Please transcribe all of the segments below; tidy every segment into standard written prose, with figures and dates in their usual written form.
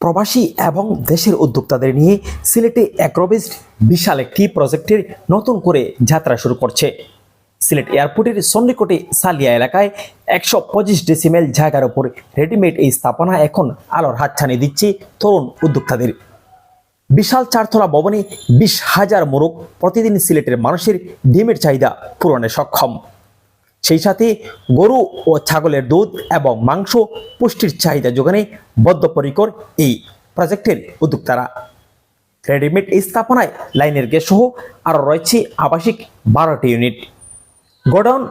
প্রবাসী এবং দেশের উদ্যোক্তাদের নিয়ে সিলেটে অ্যাগ্রোবেসড বিশাল একটি প্রজেক্টের নতুন করে যাত্রা শুরু করছে। সিলেট এয়ারপোর্টের সন্নিকটে সালিয়া এলাকায় 125 ডেসিমেল জায়গার উপর রেডিমেড এই স্থাপনা এখন আলোর হাতছানি দিচ্ছে তরুণ উদ্যোক্তাদের। বিশাল চারতলা ভবনে 20,000 মোরগ প্রতিদিন সিলেটের মানুষের ডিমের চাহিদা পূরণে সক্ষম। সেই সাথে গরু ও ছাগলের দুধ এবং মাংস পুষ্টির চাহিদা যোগানে বদ্ধপরিকর এই প্রজেক্টের উদ্যোক্তারা। রেডিমেড এই স্থাপনায় লাইনের গ্যাস সহ আরও রয়েছে আবাসিক 12টি ইউনিট, গোডাউন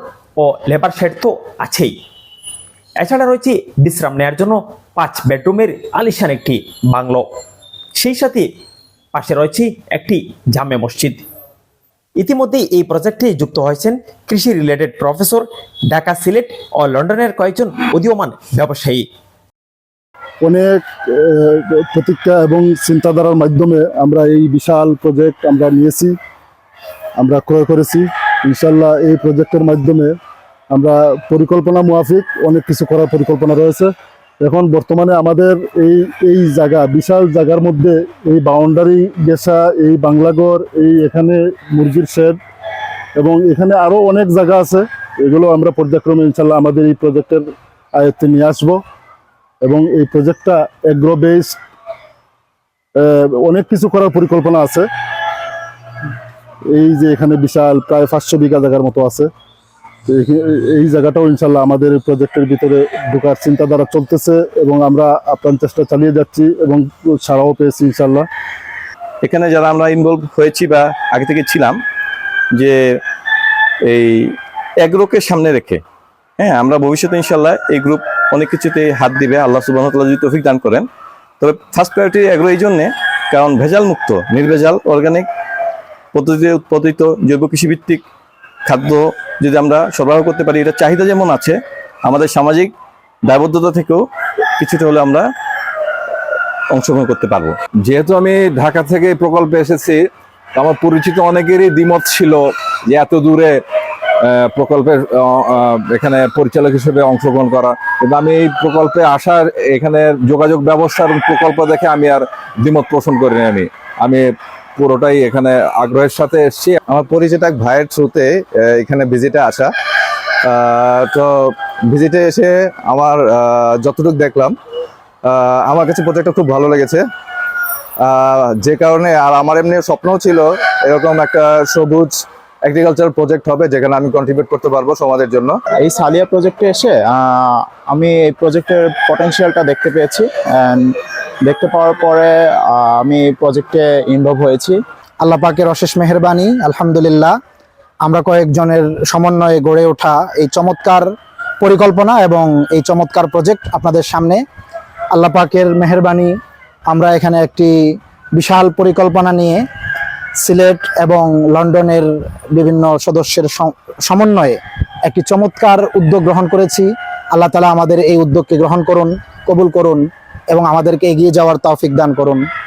ও লেবার শেড তো আছেই। এছাড়া রয়েছে বিশ্রাম নেওয়ার জন্য 5 বেডরুমের আলিশান একটি বাংলো। সেই সাথে পাশে রয়েছে একটি জামে মসজিদ। ইতিমধ্যেই এই প্রজেক্টে যুক্ত হয়েছেন কৃষি রিলেটেড প্রফেসর, ঢাকা, সিলেট ও লন্ডনের কয়েকজন উদীয়মান ব্যবসায়ী। অনেক প্রতিজ্ঞা এবং চিন্তাধারার মাধ্যমে আমরা এই বিশাল প্রজেক্ট আমরা নিয়েছি, আমরা ক্রয় করেছি। ইনশাল্লাহ এই প্রজেক্টের মাধ্যমে আমরা পরিকল্পনা মুআফিক অনেক কিছু করার পরিকল্পনা রয়েছে। এখন বর্তমানে আমাদের এই জায়গা, বিশাল জায়গার মধ্যে এই বাউন্ডারি গেসা, এই বাংলাঘর, এই এখানে মুরগির শেড এবং এখানে আরও অনেক জায়গা আছে। এগুলো আমরা পর্যায়ক্রমে ইনশাল্লাহ আমাদের এই প্রজেক্টের আয়ত্তে নিয়ে আসবো এবং এই প্রজেক্টটা এগ্রো বেসড অনেক কিছু করার পরিকল্পনা আছে। এই যে এখানে বিশাল প্রায় 500 বিঘা জায়গার মতো আছে, এই জায়গাটাও ইনশাল্লাহ আমাদের প্রজেক্টের ভিতরে ঢোকার চিন্তাধারা চলতেছে এবং আমরা আপ্রাণ চেষ্টা চালিয়ে যাচ্ছি এবং সাড়াও পেয়েছি ইনশাল্লাহ। এখানে যারা আমরা ইনভলভ হয়েছি বা আগে থেকে ছিলাম, যে এই এগ্রোকে সামনে রেখে আমরা ভবিষ্যতে ইনশাল্লাহ এই গ্রুপ অনেক কিছুতে হাত দিবে, আল্লাহ সুবহানাহু ওয়া তাআলা যদি তৌফিক দান করেন। তবে ফার্স্ট প্রায়োরিটি এগ্রো এই জন্যে, কারণ ভেজাল মুক্ত, নির্ভেজাল, অর্গানিক পদ্ধতিতে উৎপাদিত জৈব কৃষিভিত্তিক খাদ্য যদি আমরা সরবরাহ করতে পারি, এটা চাহিদা যেমন আছে, আমাদের সামাজিক দায়বদ্ধতা থেকেও কিছুটা হলে আমরা অংশগ্রহণ করতে পারবো। যেহেতু আমি ঢাকা থেকে এই প্রকল্পে এসেছি, আমার পরিচিত অনেকেরই দ্বিমত ছিল যে এত দূরে প্রকল্পের এখানে পরিচালক হিসেবে অংশগ্রহণ করা, কিন্তু আমি এই প্রকল্পে আসার, এখানে যোগাযোগ ব্যবস্থা এবং প্রকল্প দেখে আমি আর দ্বিমত পোষণ করিনি। আমি পুরোটাই এখানে আগ্রহের সাথে এসেছি। আমার পরিচিত এক ভাইয়ের থ্রুতে এখানে ভিজিটে আসা, তো ভিজিটে এসে আমার যতটুকু দেখলাম, আমার কাছে প্রজেক্টটা খুব ভালো লেগেছে। যে কারণে, আর আমার এমনি স্বপ্নও ছিল এরকম একটা সবুজ এগ্রিকালচার প্রজেক্ট হবে যেখানে আমি কন্ট্রিবিউট করতে পারবো সমাজের জন্য। এই সালিয়া প্রজেক্টে এসে আমি এই প্রজেক্টের পটেনশিয়ালটা দেখতে পেয়েছি। দেখতে পাওয়ার পরে আমি প্রজেক্টে ইনভলভ হয়েছি। আল্লাহ পাকের অশেষ মেহেরবানি, আলহামদুলিল্লাহ আমরা কয়েকজনের সমন্বয়ে গড়ে ওঠা এই চমৎকার পরিকল্পনা এবং এই চমৎকার প্রজেক্ট আপনাদের সামনে। আল্লাহ পাকের মেহেরবানি, আমরা এখানে একটি বিশাল পরিকল্পনা নিয়ে সিলেট এবং লন্ডনের বিভিন্ন সদস্যের সমন্বয়ে একটি চমৎকার উদ্যোগ গ্রহণ করেছি। আল্লাহ তাআলা আমাদের এই উদ্যোগকে গ্রহণ করুন, কবুল করুন এবং আমাদেরকে এগিয়ে যাওয়ার তৌফিক দান করুন।